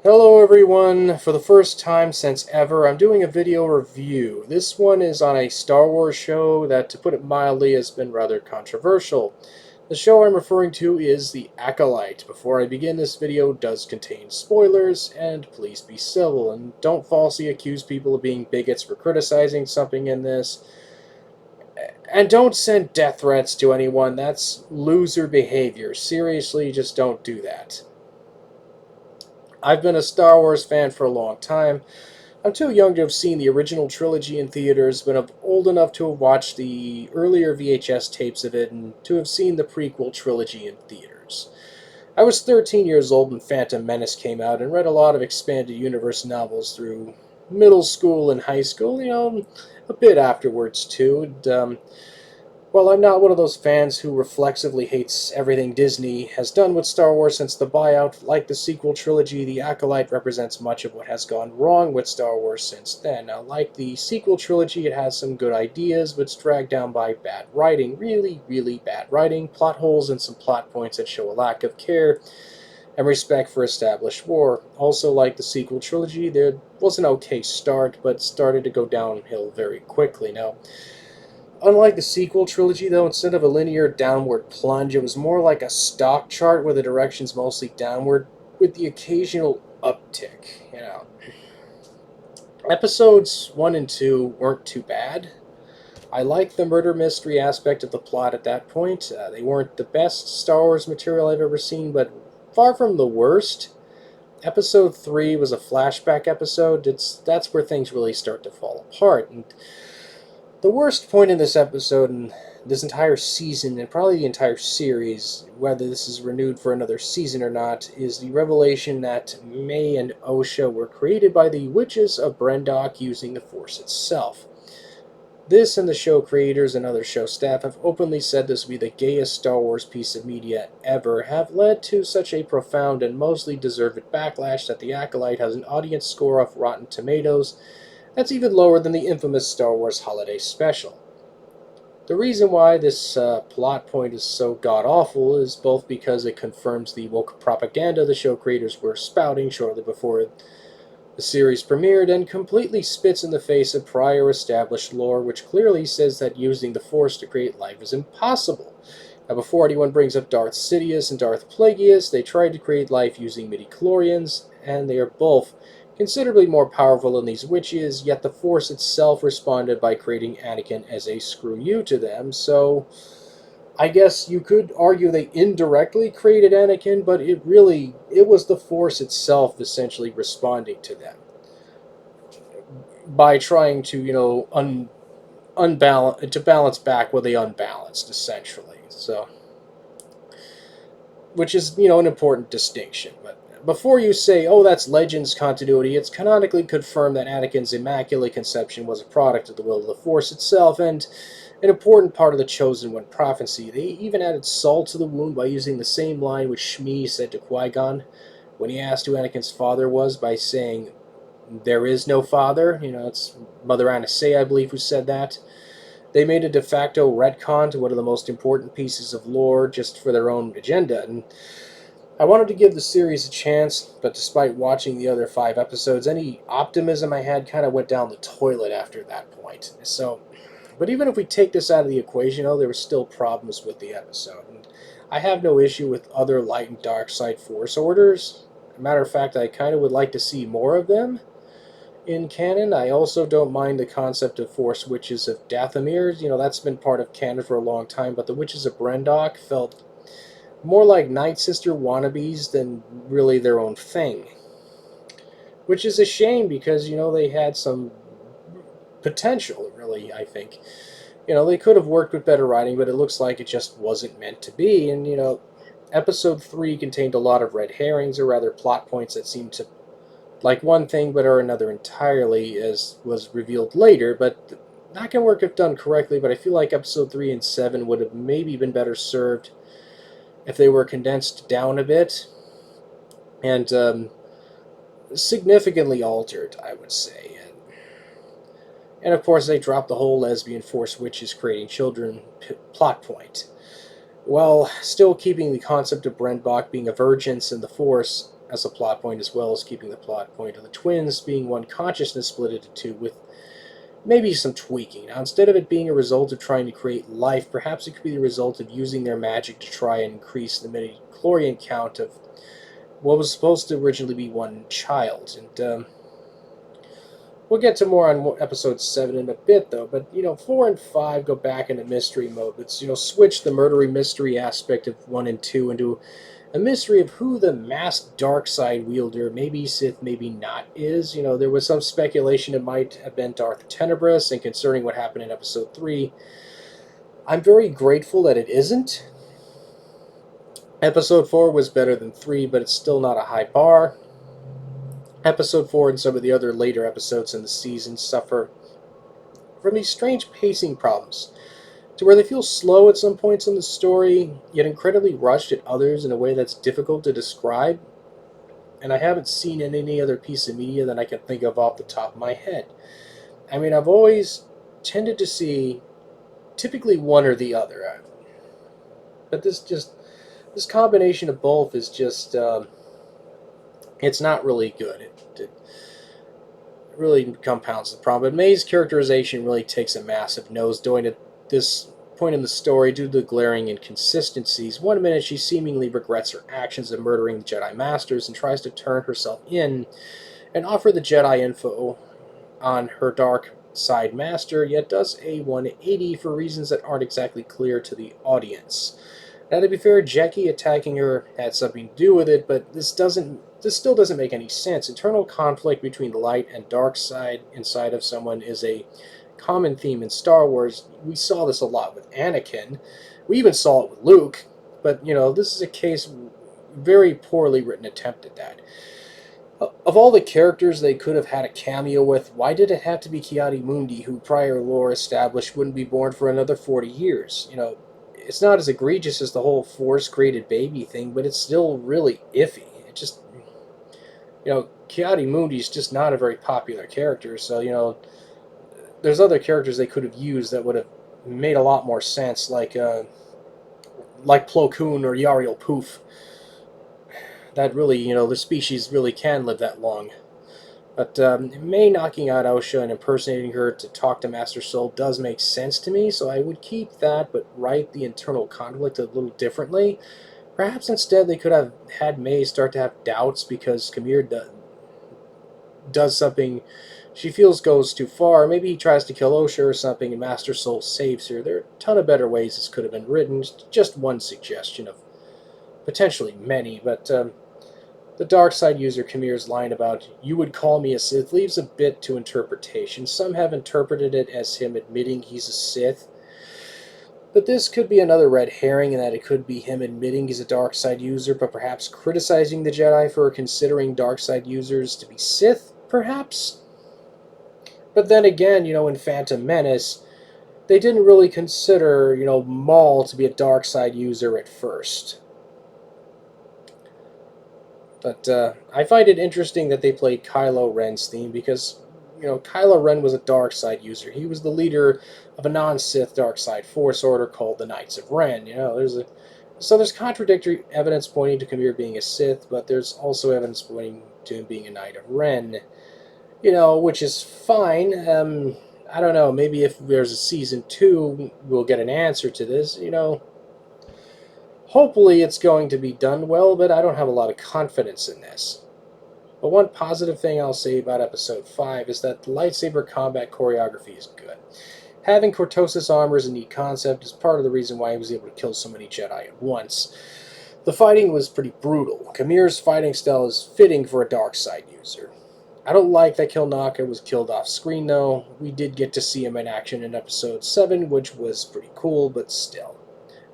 Hello everyone! For the first time since ever, I'm doing a video review. This one is on a Star Wars show that, to put it mildly, has been rather controversial. The show I'm referring to is The Acolyte. Before I begin, this video does contain spoilers, and please be civil, and don't falsely accuse people of being bigots for criticizing something in this. And don't send death threats to anyone, that's loser behavior. Seriously, just don't do that. I've been a Star Wars fan for a long time. I'm too young to have seen the original trilogy in theaters, but I'm old enough to have watched the earlier VHS tapes of it and to have seen the prequel trilogy in theaters. I was 13 years old when Phantom Menace came out and read a lot of expanded universe novels through middle school and high school, a bit afterwards too. While I'm not one of those fans who reflexively hates everything Disney has done with Star Wars since the buyout, like the sequel trilogy, The Acolyte represents much of what has gone wrong with Star Wars since then. Now, like the sequel trilogy, it has some good ideas, but it's dragged down by bad writing. Really, really bad writing, plot holes, and some plot points that show a lack of care and respect for established lore. Also, like the sequel trilogy, there was an okay start, but started to go downhill very quickly. Now, unlike the sequel trilogy, though, instead of a linear downward plunge, it was more like a stock chart where the direction's mostly downward, with the occasional uptick. Episodes 1 and 2 weren't too bad. I liked the murder mystery aspect of the plot at that point. They weren't the best Star Wars material I've ever seen, but far from the worst. Episode 3 was a flashback episode. That's where things really start to fall apart. And the worst point in this episode and this entire season, and probably the entire series, whether this is renewed for another season or not, is the revelation that May and Osha were created by the witches of Brendok using the Force itself. This and the show creators and other show staff have openly said this will be the gayest Star Wars piece of media ever, have led to such a profound and mostly deserved backlash that The Acolyte has an audience score of Rotten Tomatoes that's even lower than the infamous Star Wars Holiday Special. The reason why this plot point is so god-awful is both because it confirms the woke propaganda the show creators were spouting shortly before the series premiered and completely spits in the face of prior established lore which clearly says that using the Force to create life is impossible. Now, before anyone brings up Darth Sidious and Darth Plagueis, they tried to create life using midi-chlorians, and they are both considerably more powerful than these witches, yet the Force itself responded by creating Anakin as a screw you to them, so I guess you could argue they indirectly created Anakin, but it was the Force itself essentially responding to them by trying to, unbalance to balance back what they unbalanced essentially. So which is, an important distinction. But before you say, oh, that's Legends continuity, it's canonically confirmed that Anakin's Immaculate Conception was a product of the will of the Force itself, and an important part of the Chosen One prophecy. They even added salt to the wound by using the same line which Shmi said to Qui-Gon when he asked who Anakin's father was by saying, there is no father. It's Mother Anasei, I believe, who said that. They made a de facto retcon to one of the most important pieces of lore just for their own agenda, and I wanted to give the series a chance, but despite watching the other 5 episodes, any optimism I had kind of went down the toilet after that point. So, but even if we take this out of the equation, there were still problems with the episode, and I have no issue with other light and dark side Force orders. As a matter of fact, I kind of would like to see more of them in canon. I also don't mind the concept of Force Witches of Dathomir. That's been part of canon for a long time, but the Witches of Brendok felt more like Night Sister wannabes than really their own thing. Which is a shame because, they had some potential, really, I think. They could have worked with better writing, but it looks like it just wasn't meant to be. And, Episode 3 contained a lot of red herrings, or rather plot points that seemed to like one thing but are another entirely, as was revealed later, but that can work if done correctly, but I feel like episode 3 and 7 would have maybe been better served if they were condensed down a bit and significantly altered, I would say. And of course, they dropped the whole lesbian Force witches creating children plot point, while still keeping the concept of Brendbach being a virgin in the Force as a plot point, as well as keeping the plot point of the twins being one consciousness split into two with maybe some tweaking. Now, instead of it being a result of trying to create life, perhaps it could be the result of using their magic to try and increase the midi-chlorian count of what was supposed to originally be one child. And we'll get to more on episode 7 in a bit, though. But, 4 and 5 go back into mystery mode. It's, switch the murdery mystery aspect of 1 and 2 into a mystery of who the masked dark side wielder, maybe Sith, maybe not, is. There was some speculation it might have been Darth Tenebrous, and concerning what happened in episode 3, I'm very grateful that it isn't. Episode 4 was better than 3, but it's still not a high bar. Episode 4 and some of the other later episodes in the season suffer from these strange pacing problems, to where they feel slow at some points in the story, yet incredibly rushed at others in a way that's difficult to describe, and I haven't seen in any other piece of media that I can think of off the top of my head. I mean, I've always tended to see typically one or the other, but this combination of both is just it's not really good. It really compounds the problem. But May's characterization really takes a massive nosedive at this point in the story due to the glaring inconsistencies. One minute she seemingly regrets her actions of murdering the Jedi Masters and tries to turn herself in and offer the Jedi info on her dark side master, yet does a 180 for reasons that aren't exactly clear to the audience. Now, to be fair, Jackie attacking her had something to do with it, but this still doesn't make any sense. Internal conflict between the light and dark side inside of someone is a common theme in Star Wars. We saw this a lot with Anakin. We even saw it with Luke. But, this is a case, very poorly written attempt at that. Of all the characters they could have had a cameo with, why did it have to be Ki-Adi-Mundi, who prior lore established wouldn't be born for another 40 years? It's not as egregious as the whole Force-created baby thing, but it's still really iffy. It just, Ki-Adi-Mundi is just not a very popular character, so, there's other characters they could have used that would have made a lot more sense, like Plo Koon or Yariel Poof. That really, the species really can live that long. But May knocking out Osha and impersonating her to talk to Master Soul does make sense to me, so I would keep that, but write the internal conflict a little differently. Perhaps instead they could have had May start to have doubts because Kamir does something she feels goes too far. Maybe he tries to kill Osha or something and Master Soul saves her. There are a ton of better ways this could have been written. Just one suggestion of potentially many, but the dark side user Kamir's line about "you would call me a Sith" leaves a bit to interpretation. Some have interpreted it as him admitting he's a Sith, but this could be another red herring in that it could be him admitting he's a dark side user, but perhaps criticizing the Jedi for considering dark side users to be Sith, perhaps? But then again, in Phantom Menace, they didn't really consider, Maul to be a dark side user at first. But I find it interesting that they played Kylo Ren's theme because, Kylo Ren was a dark side user. He was the leader of a non-Sith dark side force order called the Knights of Ren. There's contradictory evidence pointing to Kamir being a Sith, but there's also evidence pointing to him being a Knight of Ren. Which is fine. I don't know. Maybe if there's a season 2, we'll get an answer to this. Hopefully it's going to be done well, but I don't have a lot of confidence in this. But one positive thing I'll say about Episode 5 is that the lightsaber combat choreography is good. Having Cortosis armor is a neat concept, is part of the reason why he was able to kill so many Jedi at once. The fighting was pretty brutal. Kamir's fighting style is fitting for a dark side user. I don't like that Kilnaka was killed off screen, though. We did get to see him in action in Episode 7, which was pretty cool, but still.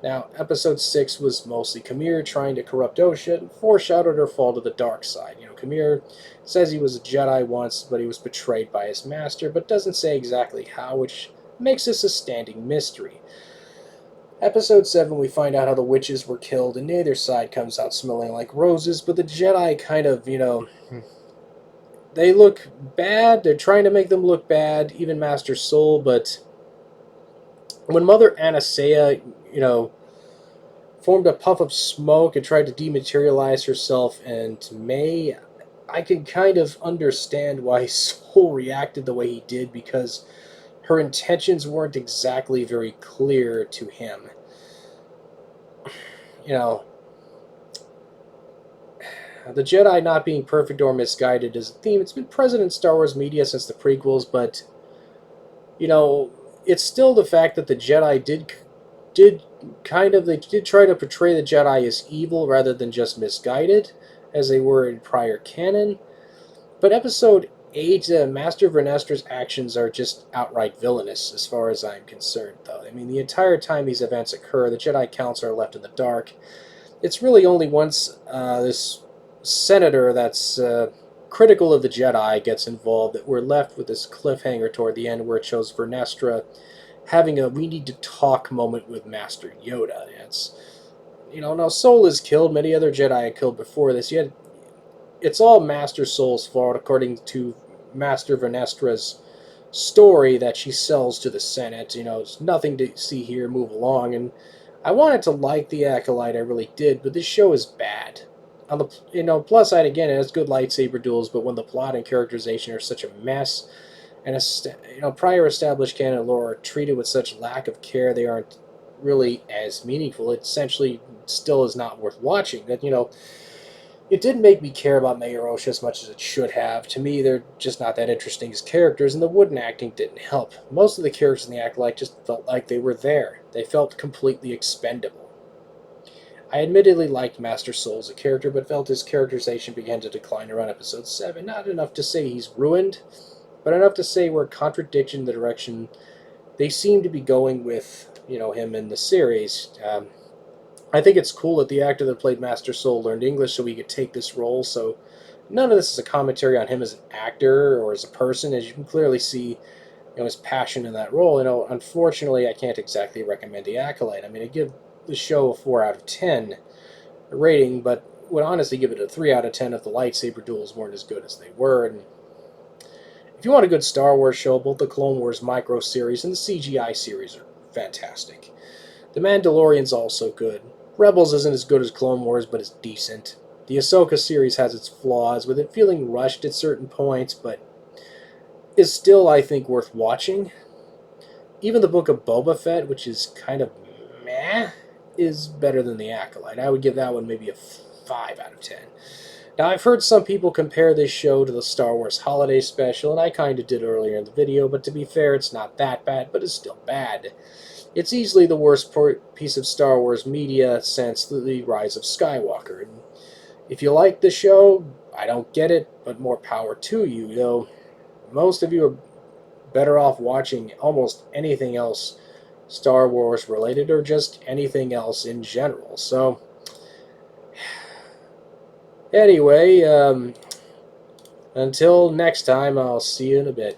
Now, Episode 6 was mostly Kamir trying to corrupt Osha and foreshadowed her fall to the dark side. Kamir says he was a Jedi once, but he was betrayed by his master, but doesn't say exactly how, which makes this a standing mystery. Episode 7, we find out how the witches were killed, and neither side comes out smelling like roses, but the Jedi kind of, they look bad. They're trying to make them look bad, even Master Soul, but when Mother Anastasia, formed a puff of smoke and tried to dematerialize herself, and May, I can kind of understand why Soul reacted the way he did, because her intentions weren't exactly very clear to him. You know, the Jedi not being perfect or misguided is a theme. It's been present in Star Wars media since the prequels, but you know, it's still the fact that the Jedi did they did try to portray the Jedi as evil rather than just misguided, as they were in prior canon. But Episode 8, Master Vernestra's actions are just outright villainous, as far as I'm concerned, though. I mean, the entire time these events occur, the Jedi Council are left in the dark. It's really only once this senator that's critical of the Jedi gets involved that we're left with this cliffhanger toward the end, where it shows Vernestra having a "we need to talk" moment with Master Yoda. It's, now Soul is killed. Many other Jedi are killed before this. Yet it's all Master Soul's fault, according to Master Vernestra's story that she sells to the Senate. It's nothing to see here. Move along. And I wanted to like the Acolyte, I really did, but this show is bad. On the plus side, again, it has good lightsaber duels, but when the plot and characterization are such a mess, and prior established canon lore are treated with such lack of care, they aren't really as meaningful. It essentially still is not worth watching. That it didn't make me care about Mayor Osha as much as it should have. To me, they're just not that interesting as characters, and the wooden acting didn't help. Most of the characters in the Acolyte just felt like they were there. They felt completely expendable. I admittedly liked Master Soul as a character, but felt his characterization began to decline around episode 7. Not enough to say he's ruined, but enough to say we're contradiction in the direction they seem to be going with, him in the series. I think it's cool that the actor that played Master Soul learned English so he could take this role, so none of this is a commentary on him as an actor or as a person, as you can clearly see, his passion in that role. Unfortunately, I can't exactly recommend The Acolyte. I mean, I give the show a 4 out of 10 rating, but would honestly give it a 3 out of 10 if the lightsaber duels weren't as good as they were. And if you want a good Star Wars show, both the Clone Wars micro series and the CGI series are fantastic. The Mandalorian's also good. Rebels isn't as good as Clone Wars, but it's decent. The Ahsoka series has its flaws, with it feeling rushed at certain points, but is still, I think, worth watching. Even the Book of Boba Fett, which is kind of meh, is better than The Acolyte. I would give that one maybe a 5 out of 10. Now, I've heard some people compare this show to the Star Wars Holiday Special, and I kind of did earlier in the video, but to be fair, it's not that bad, but it's still bad. It's easily the worst piece of Star Wars media since the Rise of Skywalker. And if you like the show, I don't get it, but more power to you, though most of you are better off watching almost anything else Star Wars related, or just anything else in general. So, anyway, until next time, I'll see you in a bit.